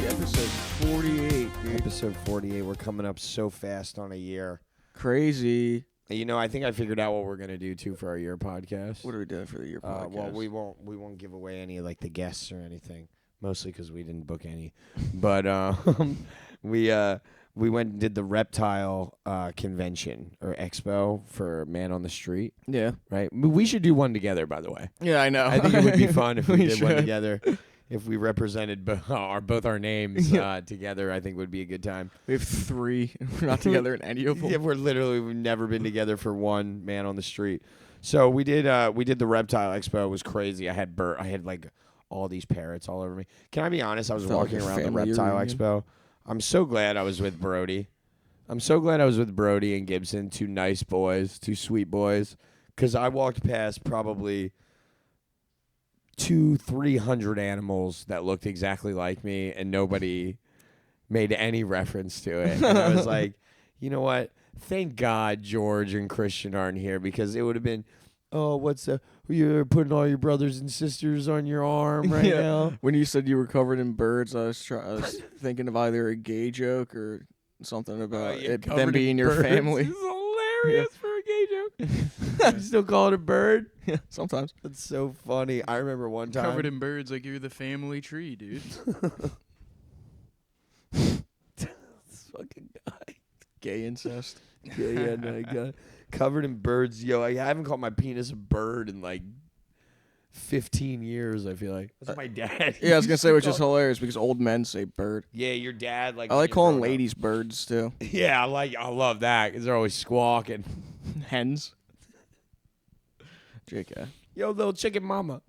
Episode 48, dude. Episode 48. We're coming up so fast on a year. Crazy. You know, I think I figured out what we're gonna do too for our year podcast. What are we doing for the year podcast? Well, we won't give away any like the guests or anything. Mostly because we didn't book any. But we went and did the Reptile convention or expo for Man on the Street. Yeah. Right. We should do one together, by the way. Yeah, I know. I think it would be fun if we did one should. together. If we represented both our names together, I think would be a good time. We have 3. We're not together in any of them. Yeah, we've never been together for one Man on the Street. So we did the Reptile Expo. It was crazy. I had like all these parrots all over me. Can I be honest? I was walking around the Reptile Expo. I'm so glad I was with Brody. I'm so glad I was with Brody and Gibson, 2 nice boys, 2 sweet boys, because I walked past probably 200-300 animals that looked exactly like me, and nobody made any reference to it. And I was like, you know what? Thank God George and Christian aren't here, because it would have been, you're putting all your brothers and sisters on your arm right now. When you said you were covered in birds, I was thinking of either a gay joke or something about them being your family. This is hilarious for a gay joke. You still call it a bird? Yeah, sometimes. That's so funny. I remember one time. Covered in birds like you're the family tree, dude. This fucking guy. Gay incest. Yeah, no, God. Covered in birds. Yo, I haven't called my penis a bird in like 15 years, I feel like. That's my dad. Yeah, I was going to say, which is hilarious because old men say bird. Yeah, your dad. I like calling ladies birds, too. Yeah, I love that because they're always squawking. Hens. JK. Yo, little chicken mama.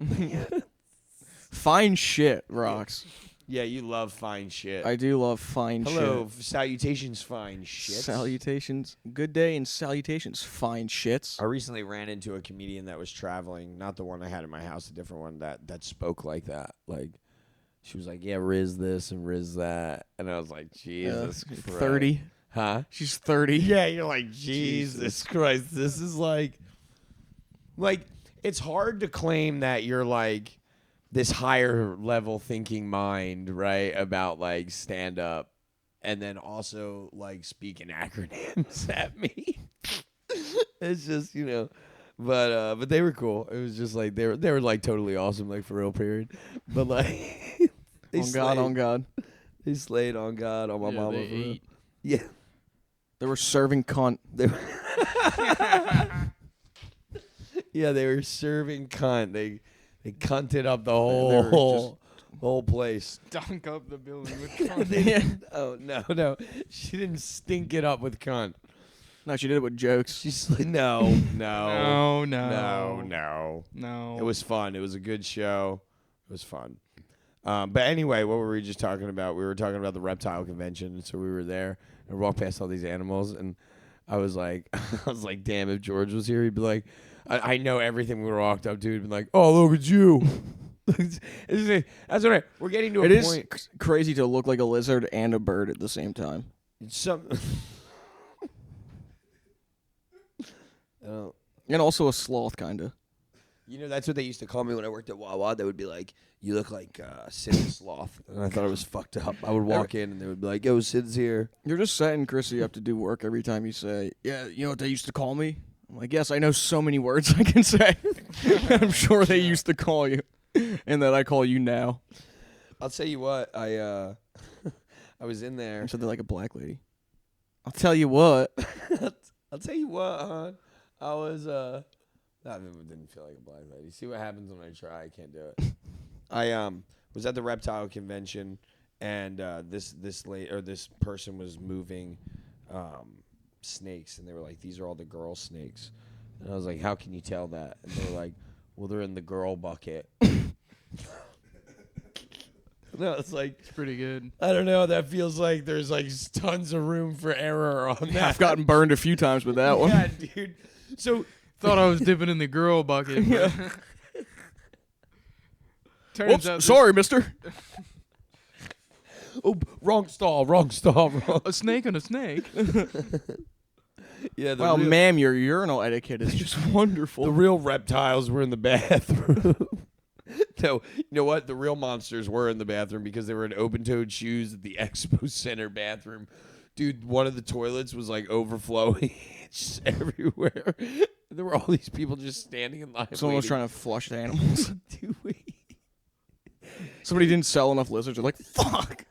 Fine shit, rocks. Yeah, you love fine shit. I do love fine shit. Hello, salutations, fine shit. Salutations. Good day and salutations, fine shits. I recently ran into a comedian that was traveling, not the one I had in my house, a different one that spoke like that. Like, she was like, yeah, Riz this and Riz that. And I was like, Jesus Christ. 30. Huh? She's 30. Yeah, you're like, Jesus Christ. This is like, it's hard to claim that you're like this higher level thinking mind, right? About like stand up and then also like speaking acronyms at me. It's just, but they were cool. It was just like they were like totally awesome, like for real, period. But like on God. They slayed on God, on my mama. They ate. Yeah. They were serving cunt. Yeah, they were serving cunt. They cunted up the whole place. Dunk up the building with cunt. Oh, no. She didn't stink it up with cunt. No, she did it with jokes. She's like, no. No. It was fun. It was a good show. It was fun. But anyway, what were we just talking about? We were talking about the Reptile convention, so we were there and walked past all these animals, and I was like, damn, if George was here, he'd be like, I know everything we walked up to. He'd be like, oh, look at you. That's what we're getting to a point. It is crazy to look like a lizard and a bird at the same time. And also a sloth, kind of. That's what they used to call me when I worked at Wawa. They would be like, you look like Sid the Sloth. And I thought it was fucked up. I would walk in and they would be like, yo, Sid's here. You're just setting Chrissy up to do work every time you say, yeah, you know what they used to call me? I'm like, yes, I know so many words I can say. I'm sure they used to call you, and that I call you now. I'll tell you what, I was in there. You said they're like a black lady. I'll tell you what. I'll tell you what, hon. I was, that didn't feel like a black lady. See what happens when I try. I can't do it. I was at the Reptile convention, and this person was moving snakes, and they were like, these are all the girl snakes. And I was like, how can you tell that? And they were like, well, they're in the girl bucket. No, it's like, It's pretty good. I don't know. That feels like there's like tons of room for error on that. I've gotten burned a few times with that one. Yeah, dude. So Thought I was dipping in the girl bucket. But turns out Sorry, mister. oh, wrong stall. a snake on a snake. Yeah. Wow, ma'am, your urinal etiquette is just wonderful. The real reptiles were in the bathroom. No, you know what? The real monsters were in the bathroom because they were in open-toed shoes at the Expo Center bathroom. Dude, one of the toilets was like overflowing just everywhere. There were all these people just standing in line. Someone was trying to flush the animals. to. Somebody didn't sell enough lizards. They're like, fuck.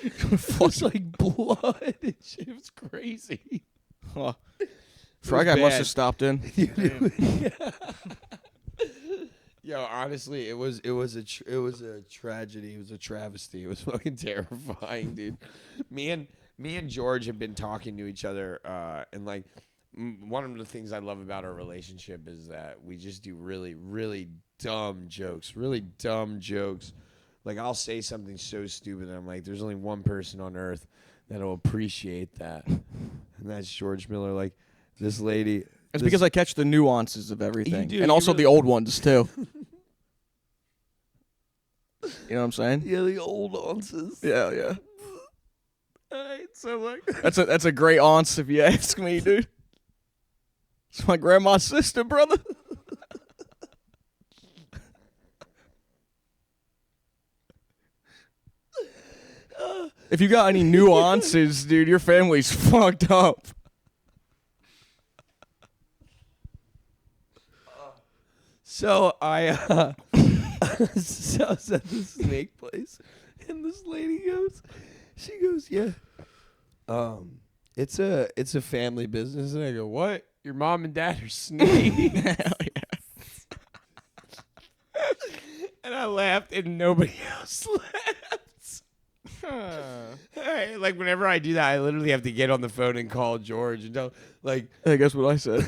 It was like blood and shit. It was crazy. Huh. Fry guy must bad. have stopped in. Yo, honestly, it was a tragedy. It was a travesty. It was fucking terrifying, dude. Me and George have been talking to each other, and like one of the things I love about our relationship is that we just do really, really dumb jokes. Really dumb jokes. Like I'll say something so stupid, and I'm like, "There's only one person on earth that'll appreciate that," and that's George Miller. Like this lady. It's because I catch the nuances of everything. do, And also really- the old ones, too. You know what I'm saying? Yeah, the Oldances. Yeah, yeah. Alright, so like That's a great answer if you ask me, dude. It's my grandma's sister, brother. If you got any nuances, dude, your family's fucked up. So I so I was at the snake place, and this lady goes, yeah, it's a family business, and I go, what? Your mom and dad are snakes? Hell yeah. And I laughed, and nobody else laughed. Hey, like whenever I do that, I literally have to get on the phone and call George and tell, like, Hey, guess what I said?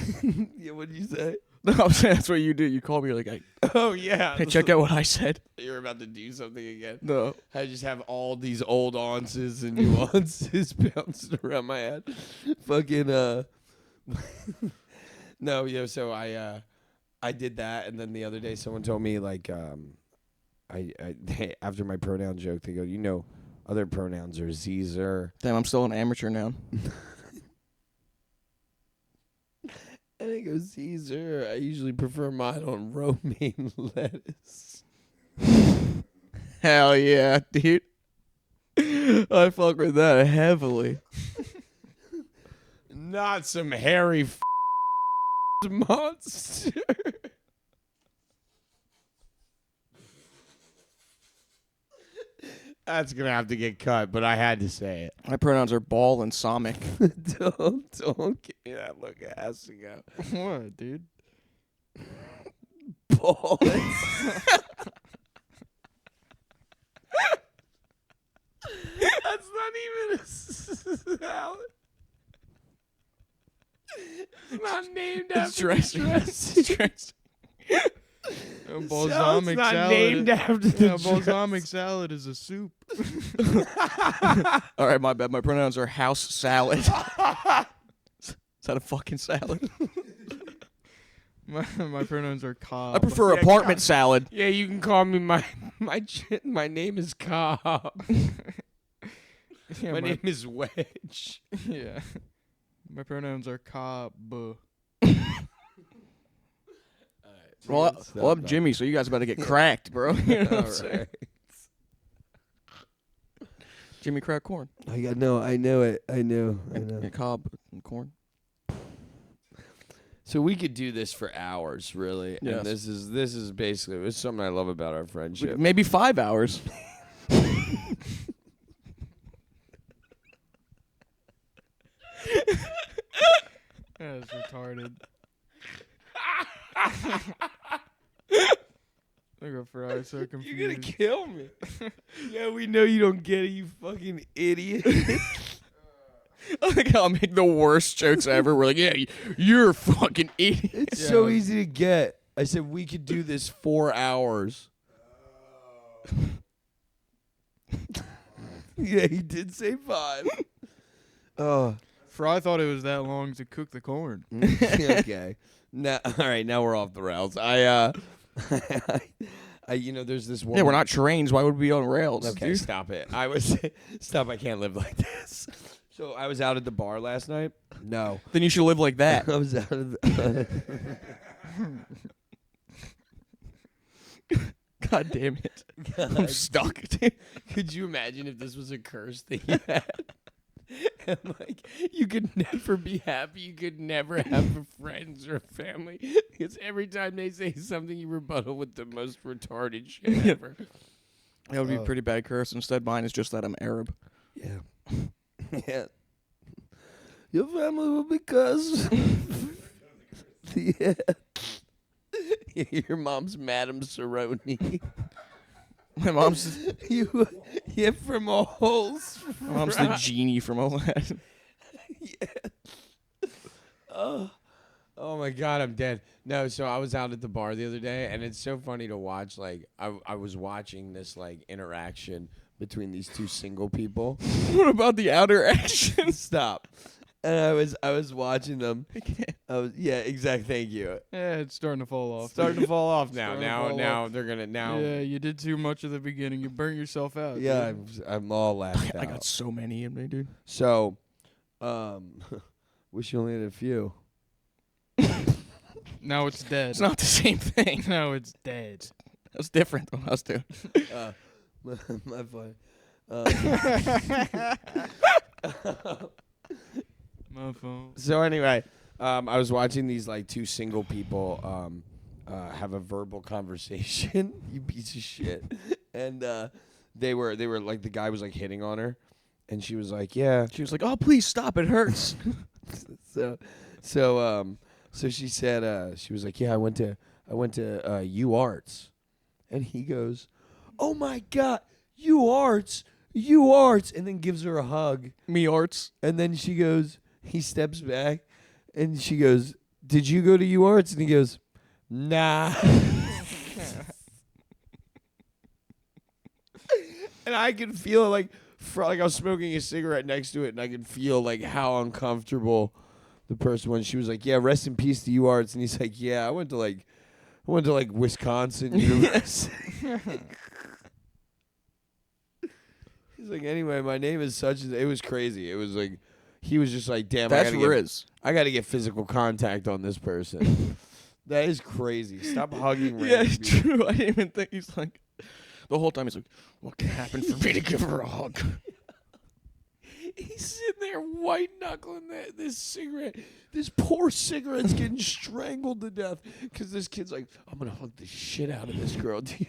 yeah, what did you say? No, I'm saying that's what you do. You call me, you're like, hey, Oh yeah, check out what I said. You're about to do something again. No. I just have all these old ounces and nuances bouncing around my head. Fucking no, yeah. So I did that, and then the other day someone told me like after my pronoun joke, they go, you know, other pronouns are Zer. Damn, I'm still an amateur now. And I go, Caesar. I usually prefer mine on romaine lettuce. Hell yeah, dude. I fuck with that heavily. Not some hairy monster. That's gonna have to get cut, but I had to say it. My pronouns are ball and somic. Don't give me that look. It has to go. What, dude? Balls. That's not even a salad. It's not named after dressing. dressing. Dressing. Balsamic not salad. named after the Yeah, balsamic salad is a soup. All right, my bad. My pronouns are house salad. Is that a fucking salad? My pronouns are cob. I prefer apartment salad. Yeah, you can call me my name is Cobb. Yeah, My name is Wedge. Yeah. My pronouns are cob. Well, I'm Jimmy, so you guys about to get cracked, bro. You know what I'm saying? Jimmy crack corn. I know it. I know. And cob and corn. So we could do this for hours, really. Yes. And this is basically it's something I love about our friendship. Maybe 5 hours. That's retarded. Look at Fry, so confused. You're gonna kill me. Yeah, we know you don't get it, you fucking idiot. I think I'll make the worst jokes ever. We're like, yeah, you're a fucking idiot. It's Yeah. so easy to get. I said we could do this 4 hours. Yeah, he did say 5. Oh, Fry thought it was that long to cook the corn. okay. Now, all right. Now we're off the rails. I there's this woman. Yeah, we're not trains. Why would we be on rails? Okay, dude? stop it. Stop. I can't live like this. So I was out at the bar last night. No, Then you should live like that. I was out of the God damn it. I'm stuck, dude. Could you imagine if this was a curse that you had? And like you could never be happy, you could never have friends or family because every time they say something, you rebuttal with the most retarded shit ever. That would be a pretty bad curse. Instead, mine is just that I'm Arab. Yeah, yeah. Your family will be cussed. Yeah. Your mom's Madame Cerrone. My mom's You from a holes. my mom's the genie from Aladdin. Yeah. Oh my God, I'm dead. No, so I was out at the bar the other day, and it's so funny to watch. Like, I was watching this like interaction between these two single people. What about the outer action? Stop. And I was watching them. Yeah, exactly. Thank you. Yeah, it's starting to fall off. Starting to fall off now. Starting to fall Now off. they're gonna now. Yeah, you did too much at the beginning. You burnt yourself out. Yeah, dude. I'm all laughed I out. got so many in me, dude. So, wish you only had a few. Now it's dead. It's not the same thing. Now it's dead. That's different than us two. My fault. My phone. So anyway, I was watching these like two single people have a verbal conversation. You piece of shit. And they were like, the guy was like hitting on her, and she was like, yeah. She was like, "Oh, please stop! It hurts." So she said, she was like, yeah, I went to UArts, and he goes, oh my God, UArts, and then gives her a hug, Me arts. and then she goes, he steps back, and she goes, did you go to UArts? And he goes, nah. And I could feel like I was smoking a cigarette next to it, and I could feel like how uncomfortable the person was. She was like, yeah, rest in peace to UArts. And he's like, yeah, I went to like Wisconsin University. He's like, anyway, my name is such and it was crazy. It was like he was just like, damn, That's Riz. I gotta get physical contact on this person. That is crazy. Stop hugging Yeah, random it's people. true. I didn't even think he's like. The whole time he's like, "What can happen for me to give her a hug?" He's sitting there white knuckling this cigarette. This poor cigarette's getting strangled to death because this kid's like, I'm gonna hug the shit out of this girl, dude.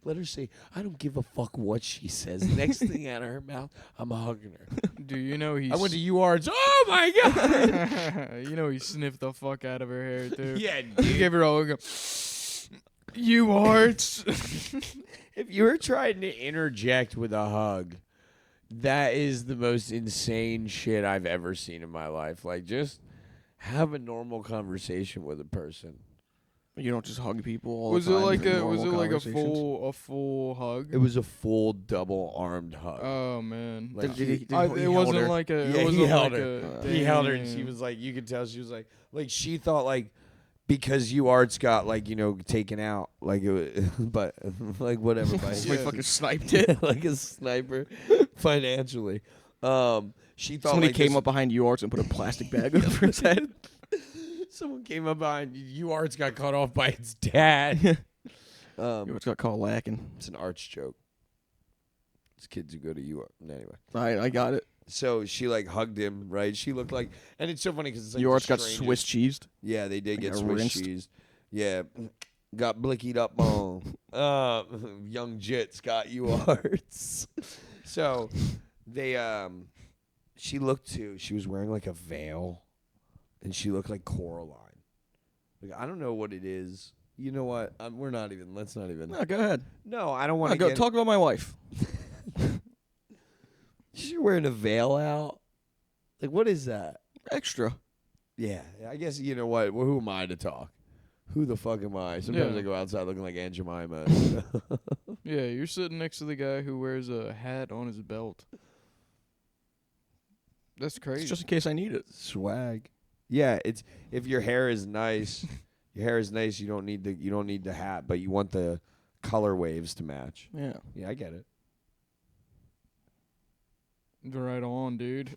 Let her say, I don't give a fuck what she says. Next thing out of her mouth, I'm hugging her. Do you know he? I went to UArts. Oh my God! You know he sniffed the fuck out of her hair too. Yeah, He dude. gave her all. You arts. If you were trying to interject with a hug, that is the most insane shit I've ever seen in my life. Like, just have a normal conversation with a person. You don't just hug people all Was the it time. like in a was it normal like a conversations. full hug? It was a full double-armed hug. Oh man. Like, Did he I, held it wasn't her? like a. Yeah, it wasn't he held like her. A, He held her, and she damn. was like, you could tell she was like she thought like because UArts got like taken out, like it was, but like whatever by Somebody Yeah. fucking sniped it. like a sniper financially. She thought Somebody like came this- up behind UArts and put a plastic bag over his head. Someone came up behind UArts got cut off by its dad. UArts got caught lacking. It's an arts joke. It's kids who go to UArts. Anyway, I got it. so she like hugged him, right? She looked like, and it's so funny because it's like UArts the got strangest- Swiss cheesed. Yeah, they did Like get got Swiss rinsed. cheese. Yeah, got blickied up on. Young Jits got UArts. So they she was wearing like a veil, and she looked like Coraline. Like, I don't know what it is. You know what? Let's not even. No, go ahead. No, I don't want to Go talk about my wife. She's wearing a veil out. Like, what is that? Extra. Yeah, I guess you know what? Well, who am I to talk? Who the fuck am I? Sometimes Yeah. I go outside looking like Aunt Jemima. Yeah, you're sitting next to the guy who wears a hat on his belt. That's crazy. It's just in case I need it. Swag. Yeah, it's if your hair is nice, you don't need the hat, but you want the color waves to match. Yeah. Yeah, I get it. Right on, dude.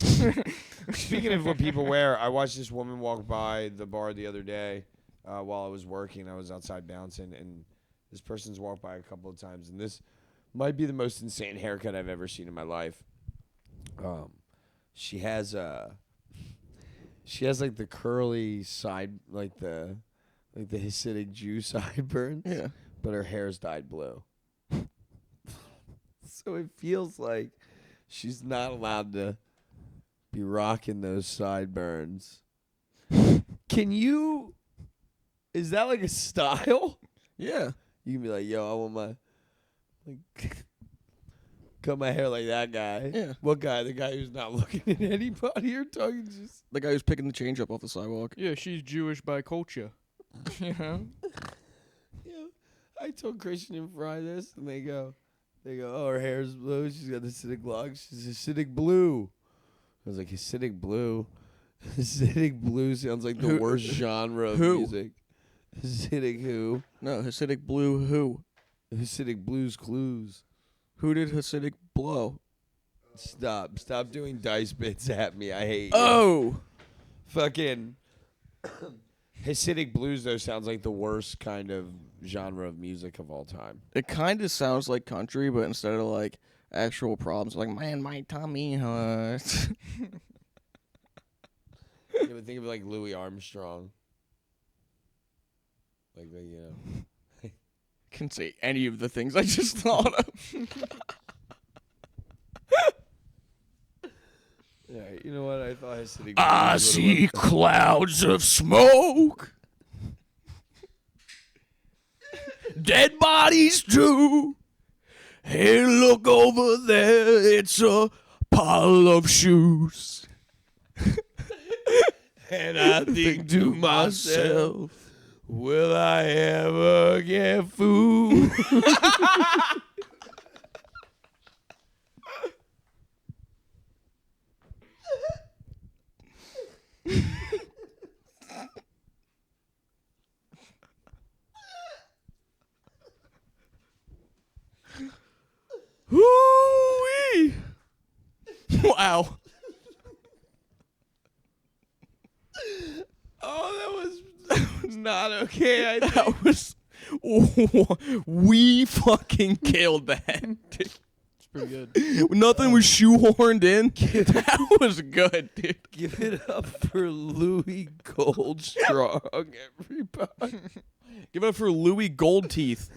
Speaking of what people wear, I watched this woman walk by the bar the other day while I was working. I was outside bouncing, and This person's walked by a couple of times, and this might be the most insane haircut I've ever seen in my life. She has like the curly side, like the Hasidic Jew sideburns. Yeah. But her hair's dyed blue. So it feels like she's not allowed to be rocking those sideburns. Is that like a style? Yeah. You can be like, yo, I want my, like, cut my hair like that guy. Yeah. What guy? The guy who's not looking at anybody or talking just. The guy who's picking the change up off the sidewalk. Yeah, she's Jewish by culture. You know? Yeah. I told Christian and Fry this, and they go, oh, her hair's blue. She's got the Hasidic locks. She's Hasidic blue. I was like, Hasidic blue? Hasidic blue sounds like the worst genre of music. Hasidic who? No, Hasidic blue who? Hasidic Blues Clues. Who did Hasidic blow? Stop doing dice bits at me. I hate you. Oh! Fucking Hasidic blues, though, sounds like the worst kind of genre of music of all time. It kind of sounds like country, but instead of like actual problems, like, man, my tummy hurts. Yeah, but think of like Louis Armstrong. Like, Can say any of the things I just thought of. Yeah, you know what? I thought Hasidic I blues see clouds of smoke. Dead bodies too. Hey, look over there. It's a pile of shoes. and I think to myself, will I ever get food? Hoo-wee. Wow. Oh, that was not okay. That was. We fucking killed that. Dude. It's pretty good. Nothing was shoehorned in. That was good, dude. Give it up for Louis Goldstrong, everybody. Give it up for Louis Goldteeth.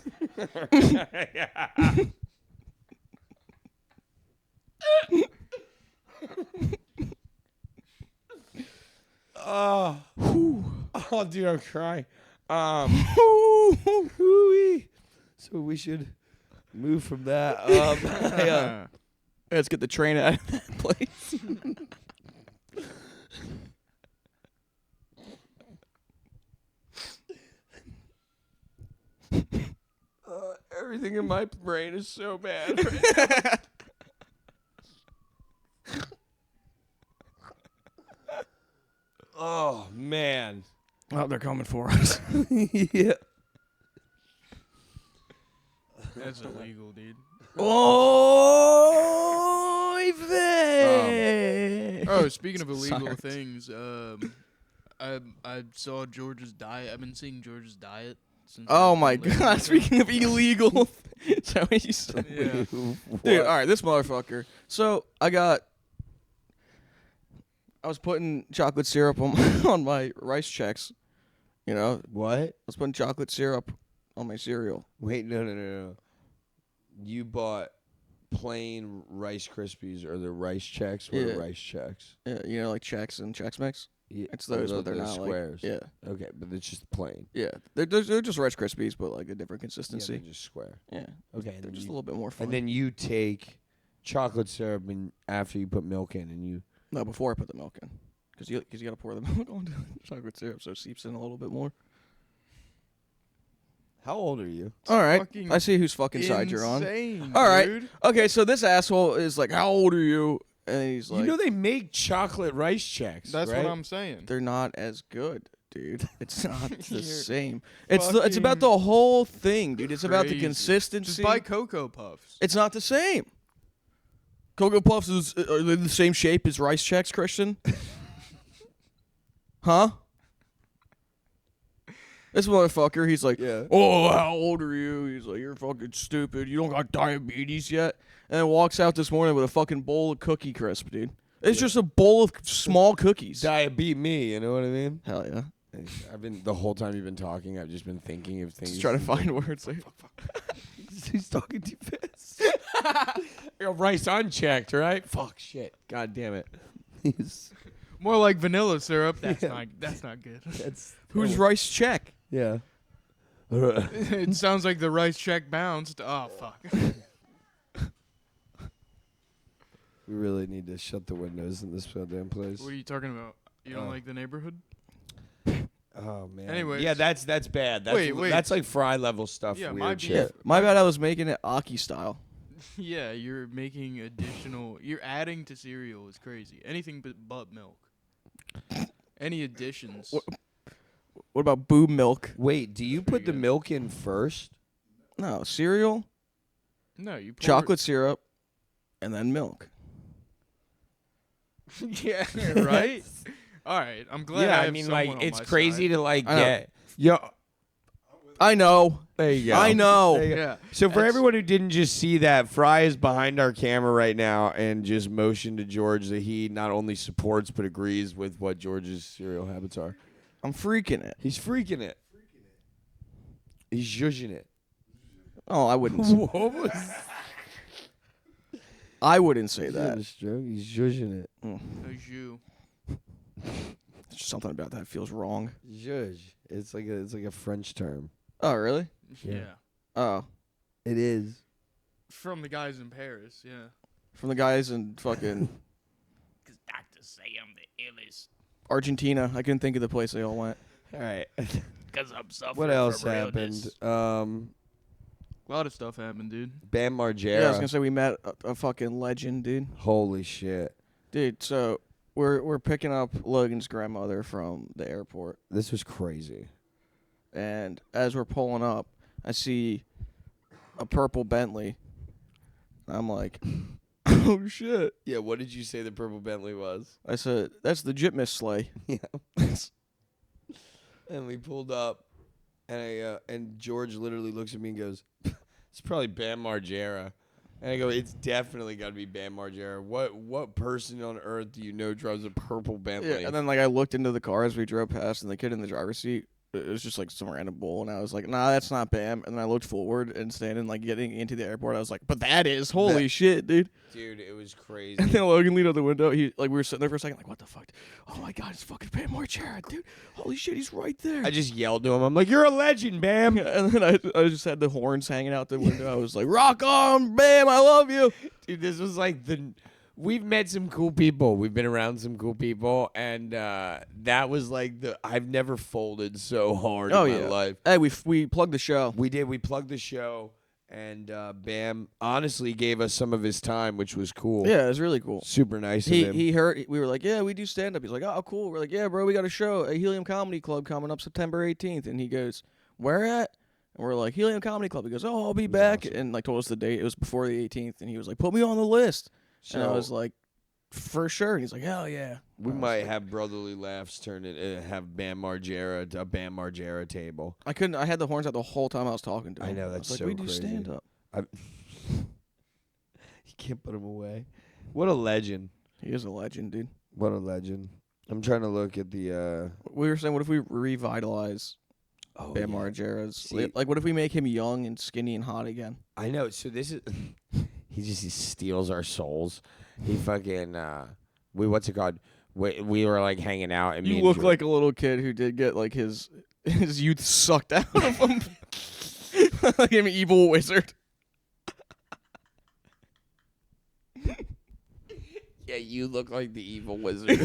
Oh, dude, I'm crying. So we should move from that. Yeah. Let's get the train out of that place. Everything in my brain is so bad right now. Oh, man. Oh, they're coming for us. Yeah. That's illegal, dude. Oh, Oh, speaking of illegal Sirens. things, I saw George's Diet. I've been seeing George's Diet since. Oh I've my been living god, with him. speaking of illegal. Is that what you said? Yeah. Dude, alright, this motherfucker. So, I was putting chocolate syrup on my rice checks. You know, What? I was putting chocolate syrup on my cereal. Wait, no. You bought plain Rice Krispies or the Rice Chex or the Yeah. Rice Chex? Yeah, you know, like Chex and Chex Mix. Yeah. It's those, Oh, but they're not squares. like. Yeah, Okay, but it's just plain. yeah. They're just Rice Krispies, but like a different Yeah, consistency. they're just square. Yeah, Okay, they're and then just a you, little bit more fun. and then you take chocolate syrup and after you put milk in and you. No, before I put the milk in, because you got to pour the milk onto the chocolate syrup so it seeps in a little bit more. How old are you? All right, fucking I see whose fucking side you're on. Insane, All right. dude. Okay, so this asshole is like, "How old are you?" And he's like, you know they make chocolate Rice Chex. That's right? what I'm saying. "They're not as good, dude. It's not the You're same. It's about the whole thing, dude. It's about the crazy. consistency. Just buy Cocoa Puffs. It's not the same. Cocoa Puffs are they the same shape as Rice Chex, Christian? Huh? This motherfucker, he's like, Yeah. oh, how old are you? He's like, you're fucking stupid. You don't got diabetes yet. And then walks out this morning with a fucking bowl of Cookie Crisp, dude. It's just a bowl of small cookies. Beat me, you know what I mean? Hell yeah. I've been the whole time you've been talking. I've just been thinking of things. Just trying to find words. He's talking too fast. Your rice unchecked, right? Fuck shit. God damn it. He's More like vanilla syrup. That's Yeah. not good. Who's Rice Check? Yeah. It sounds like the rice check bounced. Oh fuck. We really need to shut the windows in this goddamn place. What are you talking about? You don't like the neighborhood? Oh man. Anyways. Yeah, that's bad. That's, Wait. that's like fry level stuff. Yeah, weird my shit. My bad, I was making it Aki style. Yeah, you're making additional. You're adding to cereal is crazy. Anything but milk. Any additions? What about boob milk? Wait, do you put the good. milk in first? No, cereal, No, you pour chocolate syrup, and then milk. yeah, right. All right, I'm glad. Yeah, I I have mean, someone like on it's my crazy side. to like I know. get. Yo, I know. there you go. I know. There you go. Yeah. So for That's- everyone who didn't just see that, Fry is behind our camera right now and just motioned to George that he not only supports but agrees with what George's cereal habits are. I'm freaking it. He's freaking it. He's zhuzhing it. Oh, I wouldn't. What was I wouldn't say that. He's zhuzhing it. A jus. There's something about that feels wrong. Zhuzh. It's like a French term. Oh, really? Yeah. Oh, It is. From the guys in Paris. Yeah. from the guys in fucking Because doctors say I'm the illest. Argentina. I couldn't think of the place they all went. All right. Because I'm suffering What else from happened? realness. A lot of stuff happened, dude. Bam Margera. Yeah, I was gonna say we met a fucking legend, dude. Holy shit. Dude, so we're picking up Logan's grandmother from the airport, This was crazy. and as we're pulling up, I see a purple Bentley. I'm like, oh shit! Yeah, what did you say the purple Bentley was? I said, that's the Jitmas sleigh. Yeah. And we pulled up, and George literally looks at me and goes, "It's probably Bam Margera." And I go, "It's definitely got to be Bam Margera. What person on earth do you know drives a purple Bentley?" Yeah, and then like I looked into the car as we drove past, and the kid in the driver's seat, it was just like some random bull, and I was like, nah, that's not Bam. And then I looked forward and standing like getting into the airport, I was like, but that is holy shit, dude. Dude, it was crazy. And then Logan leaned out the window. He like we were sitting there for a second, like, what the fuck? Oh my god, it's fucking Bam Margera, dude. Holy shit, he's right there. I just yelled to him. I'm like, "You're a legend, Bam." Yeah, and then I just had the horns hanging out the window. I was like, rock on, Bam, I love you. Dude, this was like we've met some cool people. We've been around some cool people, and that was like I've never folded so hard in my life. Hey, we plugged the show. We did. We plugged the show, and Bam honestly gave us some of his time, which was cool. Yeah, it was really cool. Super nice of He him. he heard we were like, yeah, we do stand up. He's like, oh, cool. We're like, yeah, bro, we got a show at Helium Comedy Club coming up September 18th. And he goes, where at? And we're like, Helium Comedy Club. He goes, oh, I'll be back. awesome. And like told us the date. It was before the 18th. And he was like, put me on the list. And I So- was like, for sure. And he's like, hell yeah. We I was might like- have brotherly laughs turn it have Bam Margera a Bam Margera table. I couldn't. I had the horns out the whole time I was talking to him. I know, was that's like, so we do crazy. stand up. You can't put him away. What a legend! He is a legend, dude. What a legend! I'm trying to look at the. We were saying, what if we revitalize Bam yeah. Margera's? See- Like, what if we make him young and skinny and hot again? I know. So this is. he steals our souls. He fucking. What's it called? We were like hanging out and me You and look George- like a little kid who did get like his youth sucked out of him, like an evil wizard. Yeah, you look like the evil wizard.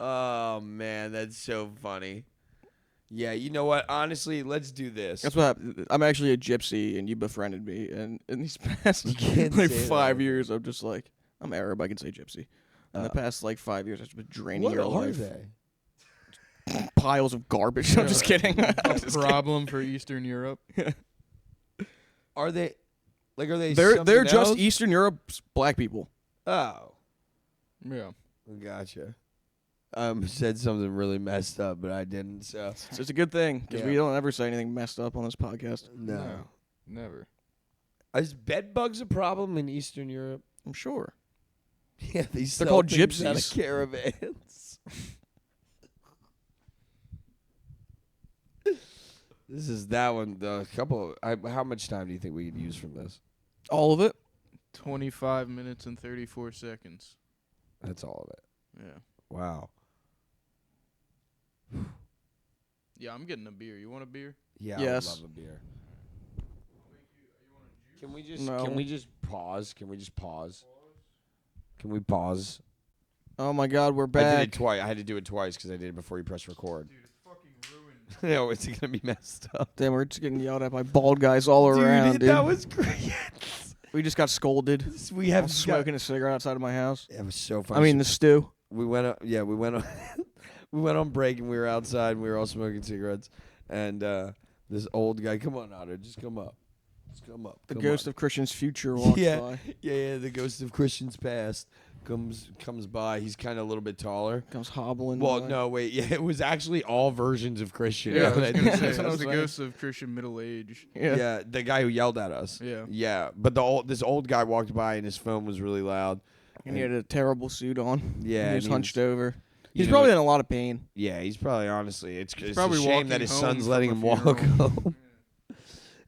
Oh man, that's so funny. Yeah, you know what? Honestly, let's do this. That's what happened. I'm actually a gypsy, and you befriended me. And in these past can't like say that. 5 years, I'm just like I'm Arab. I can say gypsy. In the past like 5 years, I've just been draining What your are life. they? Piles of garbage. I'm just kidding. I'm A just kidding. problem for Eastern Europe. Are they? Like, are they? They're something just else? Eastern Europe's black people. Oh, Yeah. gotcha. said something really messed up, but I didn't. So It's a good thing because we Yeah. don't ever say anything messed up on this podcast. no. Never. Is bed bugs a problem in Eastern Europe? I'm sure. Yeah, they They're sell called things out of gypsies. caravans. This is that one. The couple. How much time do you think we could use from this? All of it. 25 minutes and 34 seconds. That's all of it. Yeah. Wow. Yeah, I'm getting a beer. You want a beer? Yeah, Yes. I would love a beer. Can we just No. Can we just pause? Can we just pause? Can we pause? Oh my God, we're I did back. it twice. I had to do it twice because I did it before you press record. Dude, it's fucking ruined. No, it's gonna be messed up. Damn, we're just getting yelled at by bald guys all around, dude. That was great. We just got scolded. We I'm have smoking a cigarette outside of my house. It was so funny. I mean, the stew. we went. We went on. We went on break and we were outside and we were all smoking cigarettes. And this old guy, come on, Otter, just come up. Just come up. The come ghost on. of Christian's future walks Yeah. by. Yeah, the ghost of Christian's past comes by. He's kind of a little bit taller. Comes hobbling. Well, by. no, wait. Yeah, it was actually all versions of Christian. Yeah, I now was that I gonna think say, about it it. was the saying. ghost of Christian middle age. Yeah. Yeah, the guy who yelled at us. Yeah. Yeah, but this old guy walked by and his phone was really loud. And he had a terrible suit on. Yeah, And he was and hunched over. you He's know, probably in a lot of pain. Yeah, he's probably honestly. It's probably a shame walking that his home son's from letting a him walk funeral. home.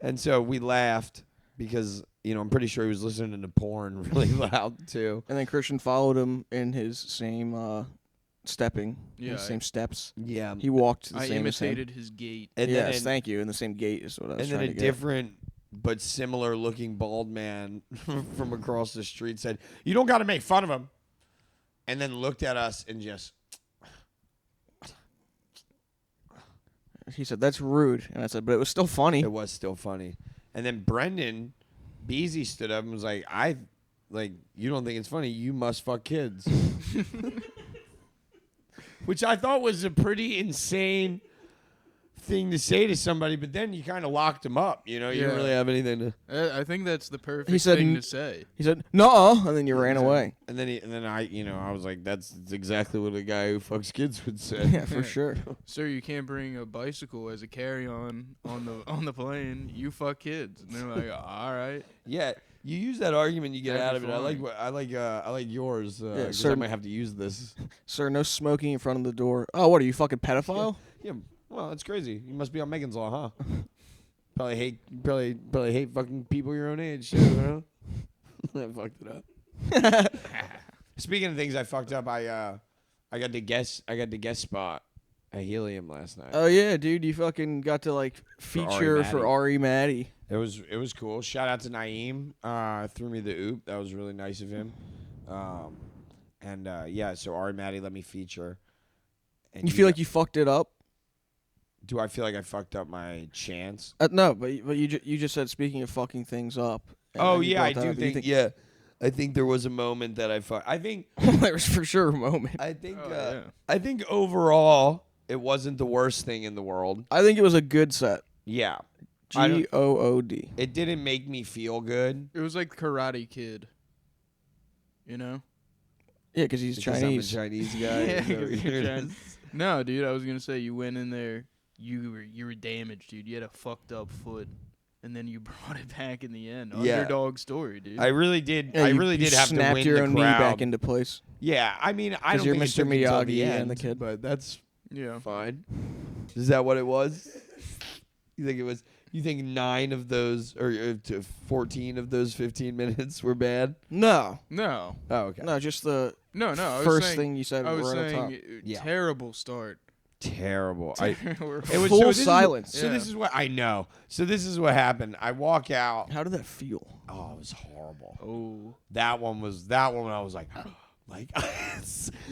And so we laughed because I'm pretty sure he was listening to porn really loud too. And then Christian followed him in his same stepping. Yeah, His same steps. Yeah, He walked the I same as him. imitated his gait. and Yes, then thank you. In the same gait is what I was and then trying a to get. different but similar looking bald man from across the street said, "You don't got to make fun of him," and then looked at us and just. He said, "That's rude," and I said, "But it was still funny." It was still funny. And then Brendan Beasy stood up and was like, you don't think it's funny? You must fuck kids. Which I thought was a pretty insane thing to say to somebody, but then you kind of locked him up. You Yeah. didn't really have anything to. I think that's the perfect He said thing n- to say. He said, "No," and then you ran away. And then I was like, that's exactly what a guy who fucks kids would say. Yeah, for sure. Sir, you can't bring a bicycle as a carry-on on the plane. You fuck kids. And they're like, all right. Yeah, you use that argument, you get That'd out of be it. fine. I like yours. 'Cause I sir- might have to use this. Sir, no smoking in front of the door. Oh, what are you, fucking pedophile? Yeah, well, that's crazy. You must be on Megan's Law, huh? Probably hate fucking people your own age, too, huh? I fucked it up. Speaking of things I fucked up, I got the guest spot at Helium last night. Oh yeah, dude, you fucking got to like feature Ari for Ari Maddie. It was cool. Shout out to Naeem. Threw me the oop. That was really nice of him. So Ari Maddie let me feature. And You feel like you fucked it up? do I feel like I fucked up my chance? No, but you just said speaking of fucking things up. and Oh then you yeah, I brought that do up. You think. Yeah, I think there was a moment that I think. there was for sure a moment. I think. Oh, yeah. I think overall, it wasn't the worst thing in the world. I think it was a good set. Yeah, I don't- GOOD. it didn't make me feel good. It was like Karate Kid. You know? Yeah, because he's Because Chinese. I'm a Chinese guy. Yeah, Is that what 'cause you're you're gonna- Chinese. No, dude, I was gonna say you went in there, you were damaged, dude. You had a fucked up foot, and then you brought it back in the end. Yeah. Underdog story, dude. I really did. Yeah, I you- really you did have to snapped win your the own knee crowd. back into place. Yeah, I mean, I 'Cause don't you're think it Mr. took until Miyagi the and end, the kid. but that's yeah. fine. Is that what it was? You think it was? You think 9 of those, or 14 of those 15 minutes were bad? No, Oh, okay. No, just the no. I was first saying, thing you said I was right on top. saying, Yeah. terrible start. Terrible. Terrible. It was Full so this is- silence. So Yeah. this is what I know. So this is what happened. I walk out. How did that feel? Oh, it was horrible. Oh, That one. I was like,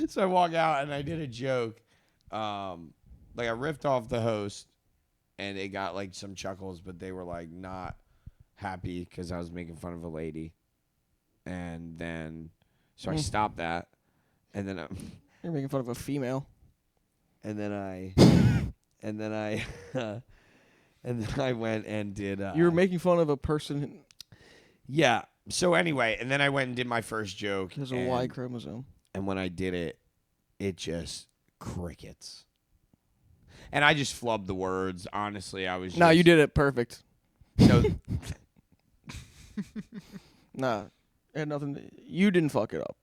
so I walk out and I did a joke. Like I riffed off the host, and it got like some chuckles, but they were like not happy because I was making fun of a lady. And then, so I stopped that, and then You're making fun of a female. and then I went and did. You were making fun of a person Yeah. So anyway, and then I went and did my first joke. who has a and, Y chromosome. And when I did it, it just Crickets. And I just flubbed the words. Honestly, I was. No, you did it perfect. No, Nah, it had nothing. You didn't fuck it up.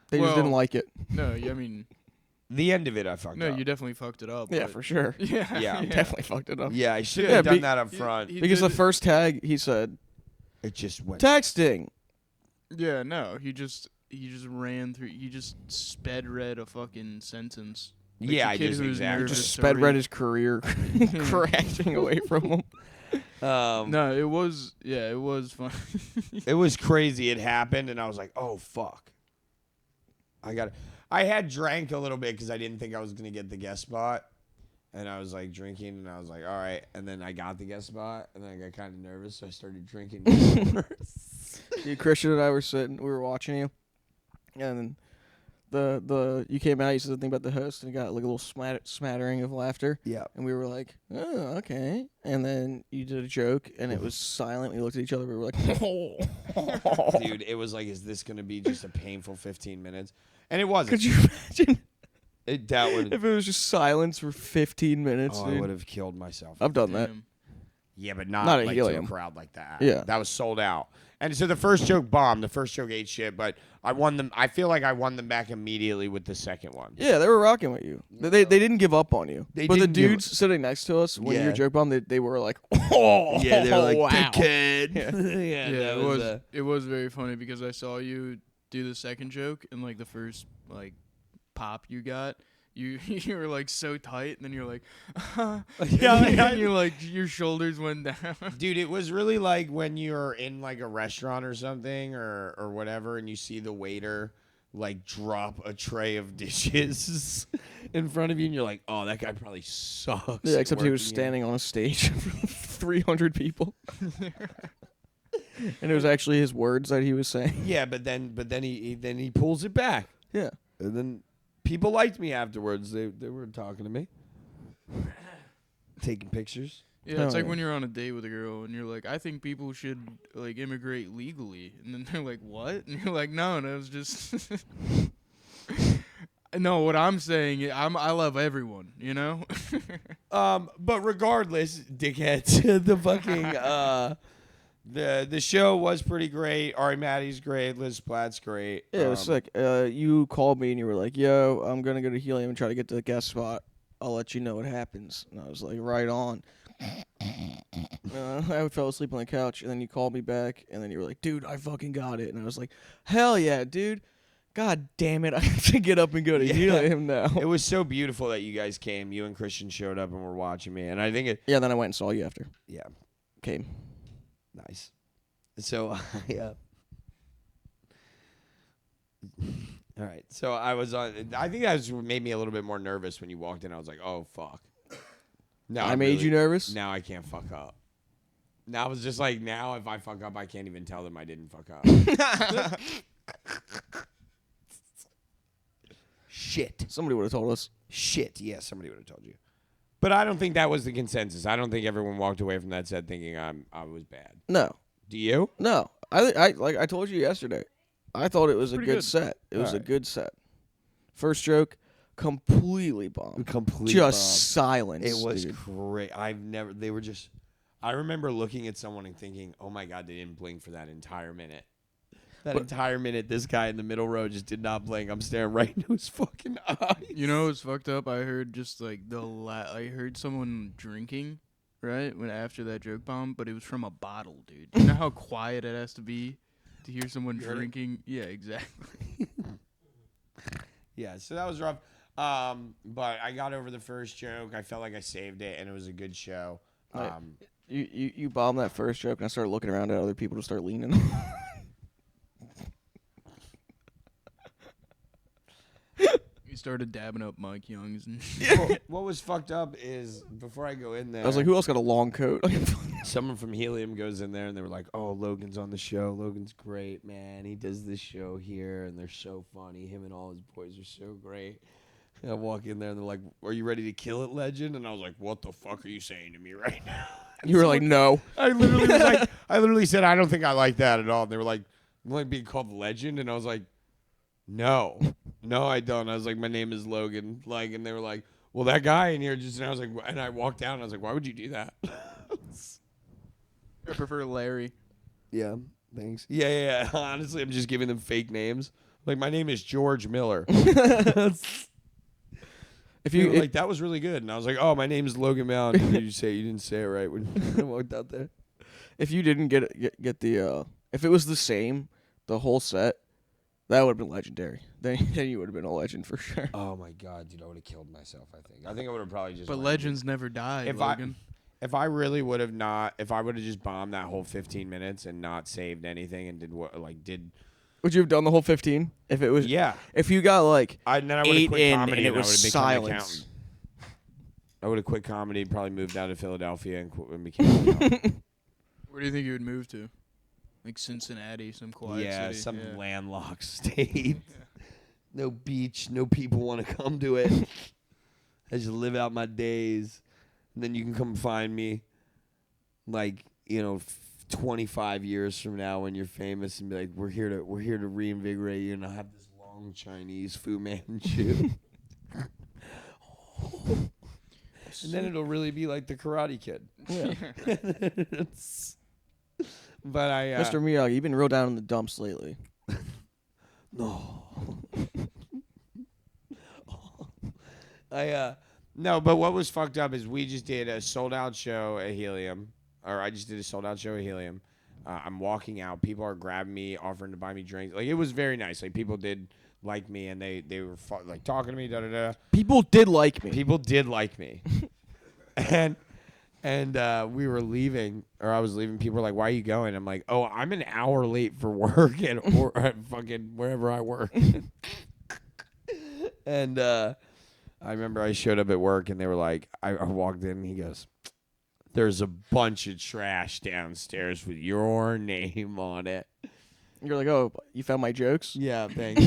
They just Well, didn't like it. No, I mean, the end of it, I fucked no, up. you definitely fucked it up. Yeah, but- for sure. Yeah, Yeah. Definitely fucked it up. Yeah, I should Yeah, have done be- that up front. He Because the did- first tag, he said, It just went. texting. Yeah, no, he just ran through. He just sped read a fucking sentence. Like Yeah, a I kid just who was exactly. nervous Just to sped read. read his career crashing away from him. No, it was. Yeah, it was fun. It was crazy. It happened, and I was like, "Oh fuck!" I had drank a little bit because I didn't think I was gonna get the guest spot, and I was like drinking, and I was like, "All right." And then I got the guest spot, and then I got kind of nervous, so I started drinking more. Dude, Christian and I were sitting, we were watching you, and the you came out, you said something about the host, and you got like a little smattering of laughter, Yeah. and we were like, oh, okay. And then you did a joke, and it was silent. We looked at each other, we were like, oh. Dude, it was like, is this gonna be just a painful 15 minutes? And it wasn't. Could you imagine That would. if it was just silence for 15 minutes, Oh, I dude? would have killed myself. I've done that. Damn. Yeah, but not Not at like Helium. to a crowd like that. Yeah. That was sold out. And so the first joke bombed. The first joke ate shit, but I won them. I feel like I won them back immediately with the second one. Yeah, they were rocking with you. They didn't give up on you. They but the didn't give dudes sitting next to us when Yeah. your joke bombed, they were like, oh, Yeah, they were like, wow. dickhead. Yeah. Yeah, it was very funny because I saw you do the second joke and like the first like pop you got. You were like so tight, and then you're like, and you're like your shoulders went down. Dude, it was really like when you're in like a restaurant or something or whatever, and you see the waiter like drop a tray of dishes in front of you, and you're like, oh, that guy probably sucks. Yeah, at except he was working standing on a stage for 300 people. And it was actually his words that he was saying. Yeah, but then he pulls it back, Yeah. and then people liked me afterwards. They were talking to me, taking pictures. Yeah, it's Oh, like yeah. when you're on a date with a girl and you're like, I think people should like immigrate legally, and then they're like, what? And you're like, no, it was just. No, what I'm saying, I love everyone, you know. But regardless, dickheads, the fucking the show was pretty great. Ari Maddie's great. Liz Platt's great. Yeah, it was sick. You called me and you were like, yo, I'm going to go to Helium and try to get to the guest spot. I'll let you know what happens. And I was like, right on. I fell asleep on the couch, and then you called me back, and then you were like, dude, I fucking got it. And I was like, hell yeah, dude. God damn it, I have to get up and go to Yeah. Helium now. It was so beautiful that you guys came. You and Christian showed up and were watching me, and I think it. Yeah, then I went and saw you after. Yeah, Came. nice. So yeah. All right. So I was on. I think that made me a little bit more nervous when you walked in. I was like, oh fuck. Now I made you nervous? Now I can't fuck up. Now I was just like, now if I fuck up, I can't even tell them I didn't fuck up. Shit. Somebody would have told us. Shit. Yeah, somebody would have told you. But I don't think that was the consensus. I don't think everyone walked away from that set thinking I was bad. No. Do you? No. I like I told you yesterday. I thought it was a Pretty good good. set. It was a Alright. good set. First joke, completely bombed. Completely. Just silence. It was dude. great. They were just. I remember looking at someone and thinking, oh my God, they didn't blink for that entire minute. That entire minute, this guy in the middle row just did not blink. I'm staring right into his fucking eyes. You know, it was fucked up. I heard just like I heard someone drinking, right, when after that joke bomb, but it was from a bottle, dude. You know how quiet it has to be to hear someone You heard it? drinking? Yeah, exactly. Yeah, so that was rough. But I got over the first joke. I felt like I saved it, and it was a good show. Right. You bombed that first joke, and I started looking around at other people to start leaning. You started dabbing up Mike Young's and What was fucked up is before I go in there, I was like, who else got a long coat? someone from Helium goes in there and they were like, "Oh, Logan's on the show. Logan's great, man. He does this show here, and they're so funny. Him and all his boys are so great." And I walk in there and they're like, "Are you ready to kill it, legend?" And I was like, "What the fuck are you saying to me right now?" You were like, no. I literally was like, I literally said, "I don't think I like that at all." And they were like, "You like being called legend?" And I was like, "No." No, I don't. I was like, my name is Logan. Like, and they were like, well, that guy in here just, and I was like, and I walked down and I was like, why would you do that? I prefer Larry. Yeah, thanks. Yeah. Honestly, I'm just giving them fake names. Like, my name is George Miller. If You you were like, that was really good. And I was like, oh, my name is Logan Mallon. You didn't say it right when I walked out there. if you didn't get the if it was the same the whole set, that would have been legendary. Then you would have been a legend for sure. Oh my god, dude, I would have killed myself. I think I would have probably just. But went legends never die, Logan. If I really would have not, if I would have just bombed that whole 15 minutes and not saved anything and did. Would you have done the whole 15 if it was? Yeah. If you got like And then I would have 8 quit in comedy and it I was would've become an silence. accountant. I would have quit comedy, probably moved down to Philadelphia and became an accountant. Where do you think you would move to? Like Cincinnati, some quiet city. Some landlocked state. No beach, no people want to come to it. I just live out my days. And then you can come find me, 25 years from now when you're famous and be like, we're here to reinvigorate you, and I'll have this long Chinese Fu Manchu. And then it'll really be like the Karate Kid. Yeah. But Mr. Miyagi, you've been real down in the dumps lately. No. No, but what was fucked up is we just did a sold out show at Helium, or I just did a sold out show at Helium. I'm walking out, people are grabbing me, offering to buy me drinks. Like, it was very nice. Like, people did like me, and they were talking to me. People did like me. People did like me, and we were leaving, or I was leaving. People were like, "Why are you going?" I'm like, "Oh, I'm an hour late for work at fucking wherever I work." And I remember I showed up at work, and they were like, I walked in, and he goes, "There's a bunch of trash downstairs with your name on it." You're like, oh, you found my jokes? Yeah, thanks.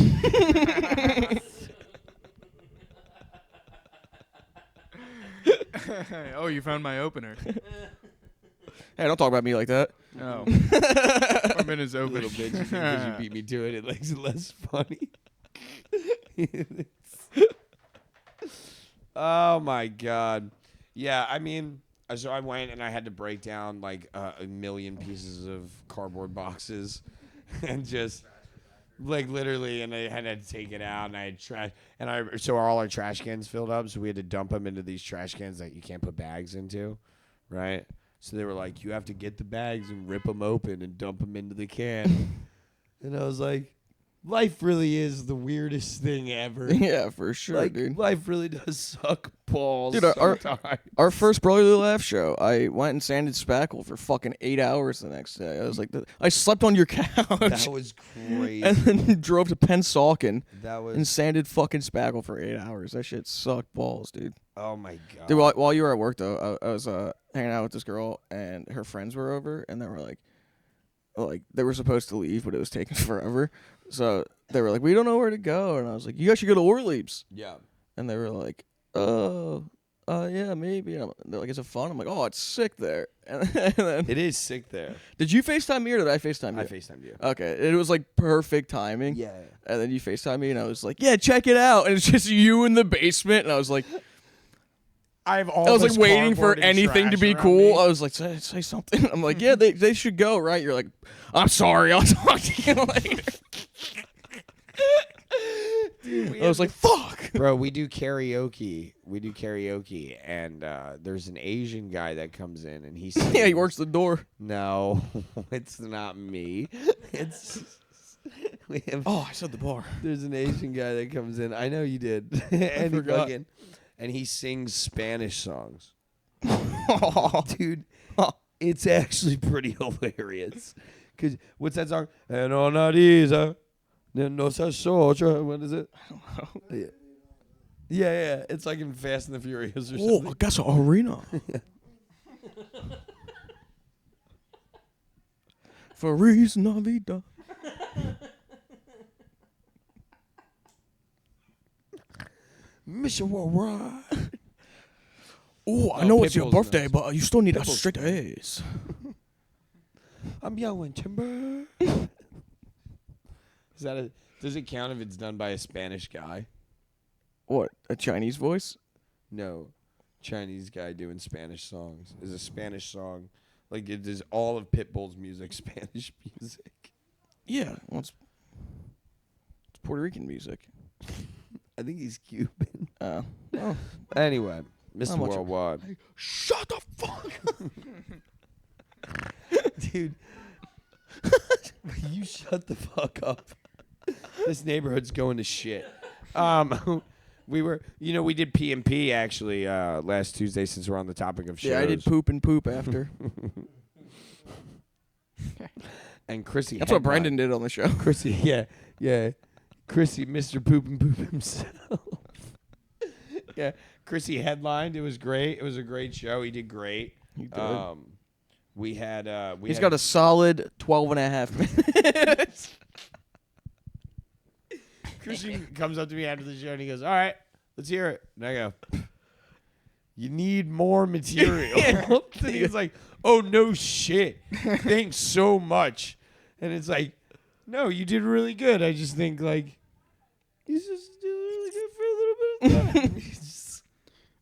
Oh, you found my opener. Hey, don't talk about me like that. Oh. I'm in his opener. Little bitch, because you beat me to it, it makes it less funny. Oh my god. Yeah, I mean, so I went and I had to break down like a million pieces of cardboard boxes and just literally, and I had to take it out, and I had trash, and so all our trash cans filled up, so we had to dump them into these trash cans that you can't put bags into, right? So they were like, you have to get the bags and rip them open and dump them into the can. And I was like, life really is the weirdest thing ever. Yeah, for sure, dude. Life really does suck balls. Dude, sometimes. our first Brotherly Laugh show, I went and sanded spackle for fucking 8 hours the next day. I was like, I slept on your couch. That was crazy. And then drove to Pennsauken That was. and sanded fucking spackle for 8 hours. That shit sucked balls, dude. Oh my god. Dude, while you were at work, though, I was hanging out with this girl, and her friends were over, and they were like, they were supposed to leave, but it was taking forever. So they were like, we don't know where to go. And I was like, you guys should go to Orleans. Yeah. And they were like, yeah, maybe. And they're like, is it fun? I'm like, oh, it's sick there. And then, It is sick there. did you FaceTime me or did I FaceTime you? I FaceTimed you. Okay, it was like perfect timing. Yeah. And then you FaceTime me, and I was like, yeah, check it out. And it's just you in the basement. And I was like, I was like waiting for anything to be cool. I was like, say something. I'm like, yeah, they should go, right? You're like, I'm sorry, I'll talk to you later. Dude, I was like, fuck. Bro, we do karaoke. And there's an Asian guy that comes in, and he sings. Yeah, he works the door. No, it's not me. It's we have. Oh, I said the bar. There's an Asian guy that comes in. I know you did. And he forgot. and he sings Spanish songs. Oh, Dude, it's actually pretty hilarious. Cause what's that song? And on Ariza, no soldier. What is it? I don't know. Yeah. It's like in Fast and the Furious or Oh, something. I guess an arena. Feliz Navidad. Mission Worldwide. Oh, I know it's your Pitbull's birthday, nice. but you still need a Pitbull's straight A's. I'm yelling timber. Does Does it count if it's done by a Spanish guy? What, a Chinese voice? No, Chinese guy doing Spanish songs. Is a Spanish song like it is all of Pitbull's music Spanish music? Yeah, well, it's Puerto Rican music. I think he's Cuban. Oh. Anyway, Mr. Not much of- Worldwide. Hey, shut the fuck up. Dude, you shut the fuck up. This neighborhood's going to shit. We did P&P actually last Tuesday since we're on the topic of shows. Yeah, I did poop and poop after. And Chrissy. That's what Brendan did on the show. Chrissy, yeah. Chrissy, Mr. Poop and Poop himself. Yeah, Chrissy headlined. It was great. It was a great show. He did great. He did. He's got a solid 12 and a half minutes. Christian comes up to me after the show and he goes, "All right, let's hear it." And I go, "You need more material." And he's like, "Oh, no shit. Thanks so much." And it's like, "No, you did really good. I just think, like, you just did really good for a little bit of time."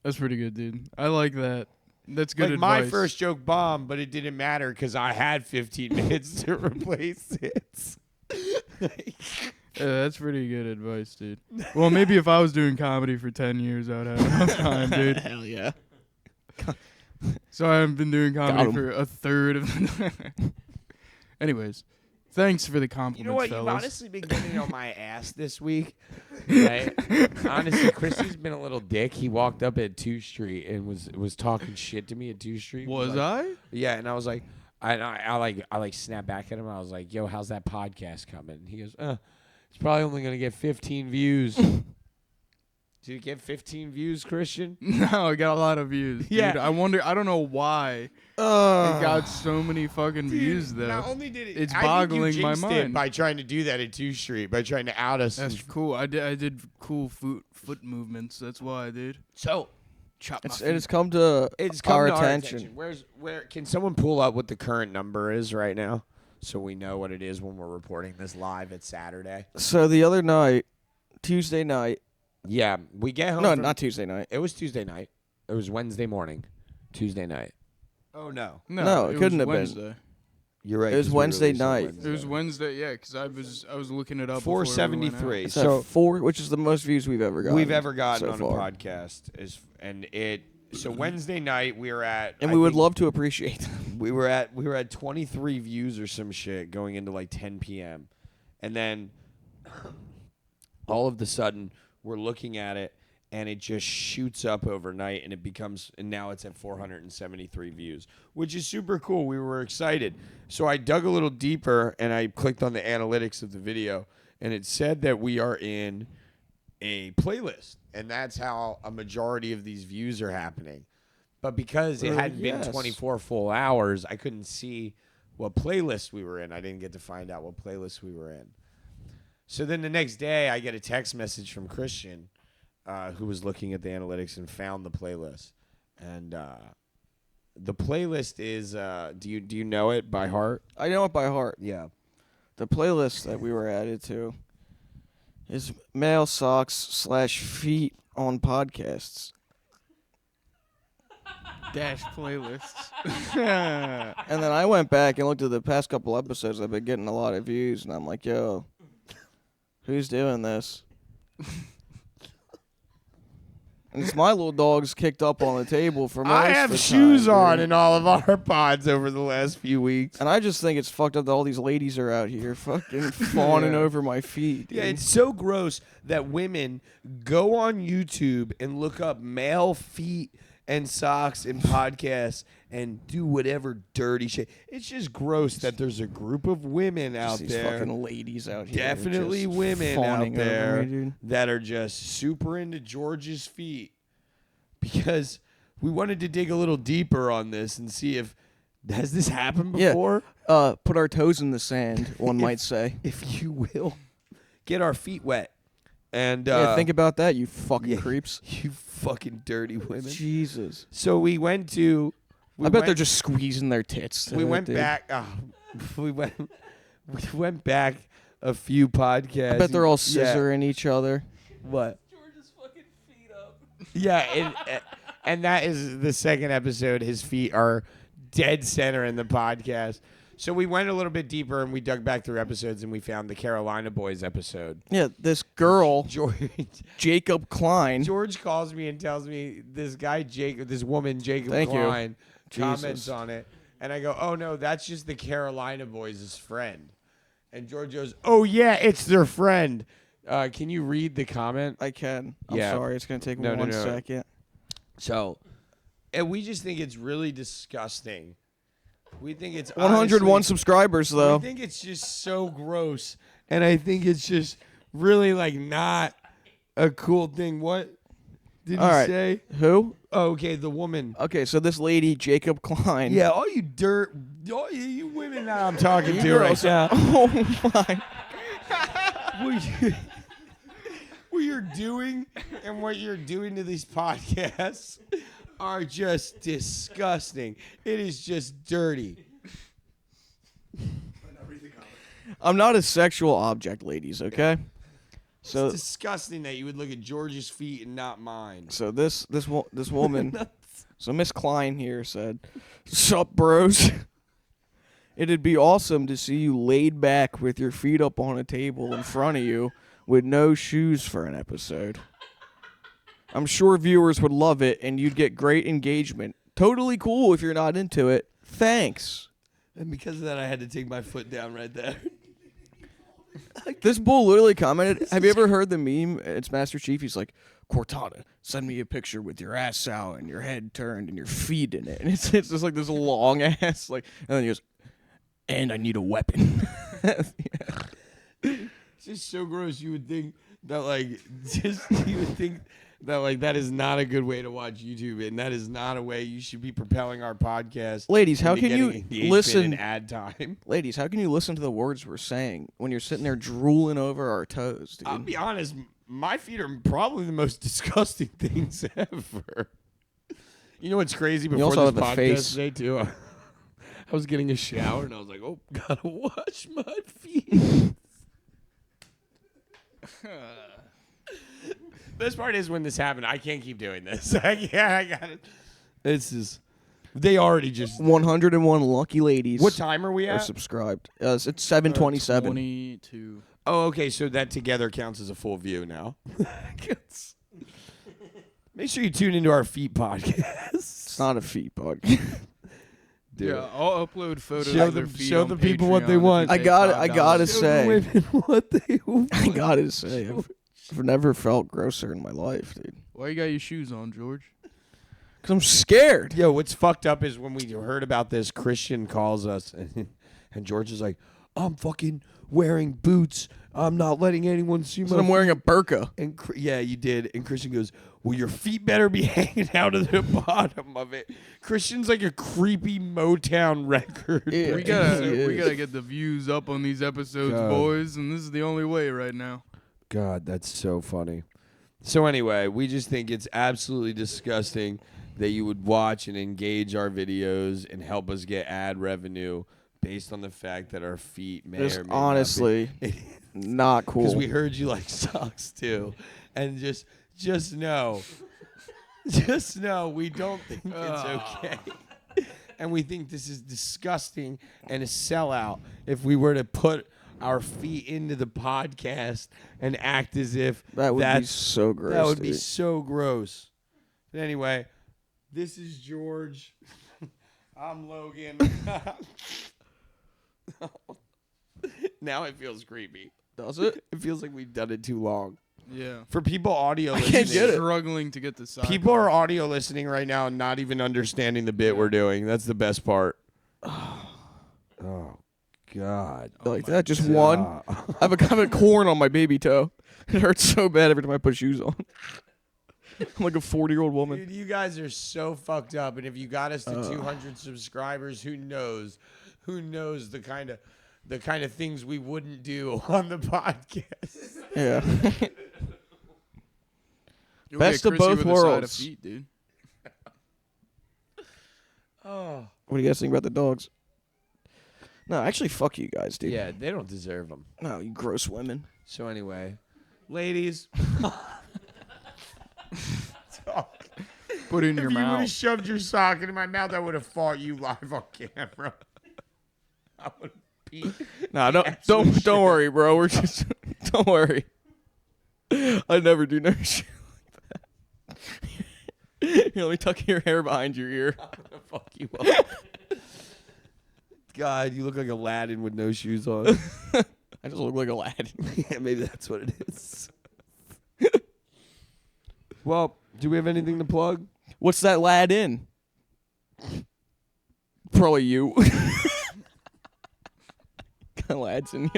That's pretty good, dude. I like that. That's good Like, advice. my first joke bombed, but it didn't matter because I had 15 minutes to replace it. Yeah, that's pretty good advice, dude. Well, maybe if I was doing comedy for 10 years, I would have enough time, dude. Hell yeah. So I haven't been doing Got comedy 'em. for a third of the Anyways, thanks for the compliments, You know what? fellas. You've honestly been getting on my ass this week. Right? Honestly, Christy's been a little dick. He walked up at 2 Street and was talking shit to me at 2 Street. Was like, I? Yeah, and I was like, I snapped back at him. I was like, "Yo, how's that podcast coming?" And he goes, "It's probably only gonna get 15 views." Did you get 15 views, Christian? No, I got a lot of views. Yeah. Dude, I don't know why it got so many fucking views, though. Not only did it, It's I boggling think you my jinxed mind. it by trying to do that at 2 Street, by trying to out us. That's cool. I did cool foot movements. That's why, dude. So Chop my It feet. has come to it's come our to attention. Where can someone pull up what the current number is right now, so we know what it is when we're reporting this live at Saturday? So the other night, Tuesday night. Yeah, we get home. No, from- not Tuesday night. It was Tuesday night. It was Wednesday morning, Tuesday night. Oh no, No, it couldn't have been. Wednesday. you're right. It was 'cause we Wednesday released on night. It was Wednesday, yeah, because I was looking it up. before we went out. 473. It's So at 4, which is the most views we've ever gotten. we've ever gotten so on far. a podcast So Wednesday night we were at, And I we would think love to appreciate them. we were at 23 views or some shit going into like 10 p.m. And then all of the sudden we're looking at it and it just shoots up overnight and now it's at 473 views, which is super cool. We were excited. So I dug a little deeper and I clicked on the analytics of the video and it said that we are in a playlist, and that's how a majority of these views are happening. But because it hadn't been Yes. 24 full hours, I couldn't see what playlist we were in. I didn't get to find out what playlist we were in. So then the next day, I get a text message from Christian, who was looking at the analytics and found the playlist. And the playlist is, do you know it by heart? I know it by heart. Yeah. The playlist that we were added to is male socks / feet on podcasts. Dash playlists. And then I went back and looked at the past couple episodes. I've been getting a lot of views, and I'm like, yo, who's doing this? And it's my little dogs kicked up on the table for most I of have the shoes time, on dude. in all of our pods over the last few weeks. And I just think it's fucked up that all these ladies are out here fucking fawning Yeah. over my feet. Dude. Yeah, it's so gross that women go on YouTube and look up male feet and socks and podcasts and do whatever dirty shit. It's just gross that there's a group of women Just out these there, fucking ladies out here. definitely just women out fawning over there me, dude. that are just super into George's feet. Because we wanted to dig a little deeper on this and see if has this happened Yeah. before? Put our toes in the sand, one might say. If you will, get our feet wet. And Yeah, think about that, you fucking yeah. creeps. you fucking dirty women. Jesus. So we went to. I bet they're just squeezing their tits. to We it, went dude. back. We went back a few podcasts. I bet they're all Yeah. scissoring each other. What? George's fucking feet up. Yeah, and that is the second episode. His feet are dead center in the podcast. So we went a little bit deeper and we dug back through episodes and we found the Carolina Boys episode. Yeah, this girl, George Jacob Klein. George calls me and tells me this guy this woman Jacob Thank you. Klein comments Jesus. on it, and I go, "Oh no, that's just the Carolina Boys' friend." And George goes, "Oh yeah, it's their friend." Can you read the comment? I can. I'm Yeah. sorry, it's gonna take No, one no. second. So, and we just think it's really disgusting. We think it's 101 honestly, subscribers though. I think it's just so gross, and I think it's just really like not a cool thing. What did All he right. say? Who? Oh, okay, the woman. Okay, so this lady, Jacob Klein. Yeah, all you women that I'm talking to right girls. now. Oh my. What you're doing and what you're doing to these podcasts are just disgusting. It is just dirty. I'm not a sexual object, ladies. Okay. So It's disgusting that you would look at George's feet and not mine. so this woman. So Miss Klein here said, "Sup, bros? It'd be awesome to see you laid back with your feet up on a table in front of you with no shoes for an episode. I'm sure viewers would love it and you'd get great engagement. Totally cool if you're not into it. Thanks." And because of that, I had to take my foot down right there. This bull literally commented, have you ever heard the meme? It's Master Chief. He's like, "Cortana, send me a picture with your ass out and your head turned and your feet in it." And it's just like this long ass, like, and then he goes, "And I need a weapon." Yeah. It's just so gross. You would think that that is not a good way to watch YouTube, and that is not a way you should be propelling our podcast. Ladies, how into can getting you engagement listen? and ad time? Ladies, how can you listen to the words we're saying when you're sitting there drooling over our toes, dude? I'll be honest, my feet are probably the most disgusting things ever. You know what's crazy? Before also this have a podcast face. today, too, I was getting a shower, and I was like, "Oh, gotta wash my feet." Best part is when this happened, I can't keep doing this. I got it. This is. They already just. 101 lucky ladies. What time are we are at? subscribed? It's 7:27. 22. Oh, okay. So that together counts as a full view now. Make sure you tune into our feet podcast. It's not a feet bug. Yeah, I'll upload photos Show of their them- feet show on the people what Patreon they if you want. I pay gotta $5. say. Women what they want. I gotta say, I've never felt grosser in my life, dude. Why you got your shoes on, George? Cause I'm scared. Yo, what's fucked up is when we heard about this, Christian calls us, and George is like, "I'm fucking wearing boots. I'm not letting anyone see So my I'm wearing a burqa. And yeah, you did. And Christian goes, "Well, your feet better be hanging out of the bottom of it." Christian's like a creepy Motown record. Yeah. We He gotta is. get the views up on these episodes, God. boys, and this is the only way right now. God, that's so funny. So anyway, we just think it's absolutely disgusting that you would watch and engage our videos and help us get ad revenue based on the fact that our feet may It's or may honestly not cool. because we heard you like socks too, and just know, just know we don't think it's okay, and we think this is disgusting and a sellout if we were to put our feet into the podcast and act as if that would be that's so gross. that would be dude. so gross. But anyway, this is George. I'm Logan. Now it feels creepy. Does it? It feels like we've done it too long. Yeah. For people audio I listening, can't get it. Struggling to get the side. people are audio listening right now and not even understanding the bit we're doing. That's the best part. Oh, God. Like that, just one. I have a corn on my baby toe. It hurts so bad every time I put shoes on. I'm like a 40-year-old woman. Dude, you guys are so fucked up. And if you got us to 200 subscribers, who knows? Who knows the kind of things we wouldn't do on the podcast? Yeah. You'll Best get of Chrissy both with a side of worlds. feet, dude. Oh. What do you guys think about the dogs? No, actually, fuck you guys, dude. Yeah, they don't deserve them. No, you gross women. So anyway, ladies, Put it in your if you would have mouth. shoved your sock into my mouth, I would have fought you live on camera. I would have beat. No, don't worry, bro. We're just don't worry. I never do no shit like that. Here, let me tuck your hair behind your ear. I'm gonna fuck you up. God, you look like Aladdin with no shoes on. I just look like a lad. Yeah, maybe that's what it is. Well, do we have anything to plug? What's that lad in? Probably you. Got lads in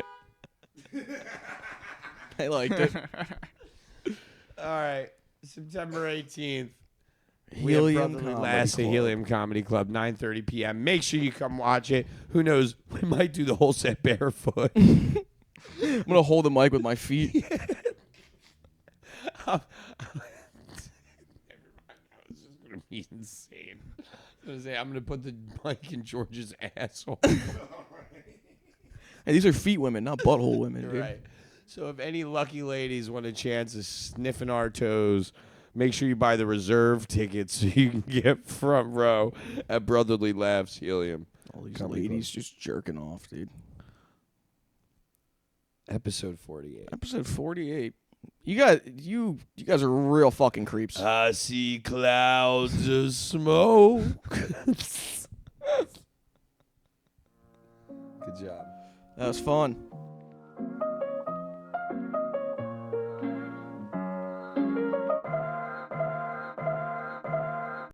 you. I liked it. All right, September 18th. Helium we have Brotherly Comedy Lass at Club. Helium Comedy Club, 9:30 p.m. Make sure you come watch it. Who knows? We might do the whole set barefoot. I'm gonna hold the mic with my feet. This is gonna be insane. I'm gonna put the mic in George's asshole. Hey, these are feet women, not butthole women, dude. Right. So if any lucky ladies want a chance of sniffing our toes, make sure you buy the reserve tickets so you can get front row at Brotherly Laughs Helium. All these Comedy ladies just jerking off, dude. Episode 48. Episode 48. You guys are real fucking creeps. I see clouds of smoke. Good That was fun.